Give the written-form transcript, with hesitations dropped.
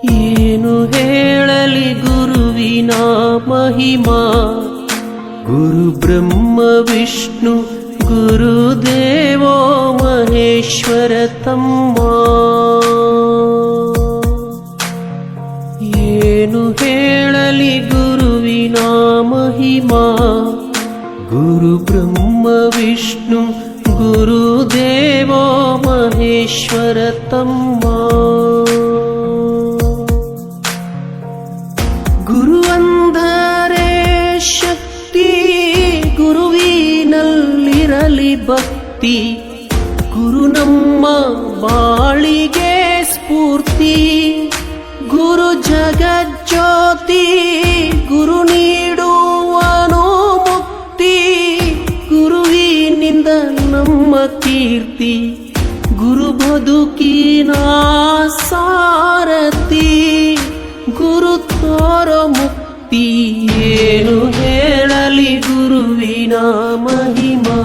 ಏನು ಹೇಳಲಿ ಗುರುವಿನ ಮಹಿಮಾ, ಗುರು ಬ್ರಹ್ಮ ವಿಷ್ಣು ಗುರುದೇವೋ ಮಹೇಶ್ವರ ತಮ್ಮ. ಏನು ಹೇಳಲಿ ಗುರುವಿನ ಮಹಿಮಾ, ಗುರು ಬ್ರಹ್ಮ ವಿಷ್ಣು ಗುರುದೇವೋ ಮಹೇಶ್ವರ ತಮ್ಮ. ಗುರು ಅಂದರೆ ಶಕ್ತಿ, ಗುರುವಿನಲ್ಲಿರಲಿ ಭಕ್ತಿ, ಗುರು ನಮ್ಮ ಬಾಳಿಗೆ ಸ್ಫೂರ್ತಿ. ಗುರು ಜಗಜ್ಯೋತಿ, ಗುರು ನೀಡುವನು ಮುಕ್ತಿ, ಗುರುವಿನಿಂದ ನಮ್ಮ ಕೀರ್ತಿ, ಗುರು ಬದುಕಿನ ಸಾರಥಿ, ಗುರು ತೋರೋ ಮುಕ್ತಿ. ಏನು ಹೇಳಲಿ ಗುರುವಿನ ಮಹಿಮಾ.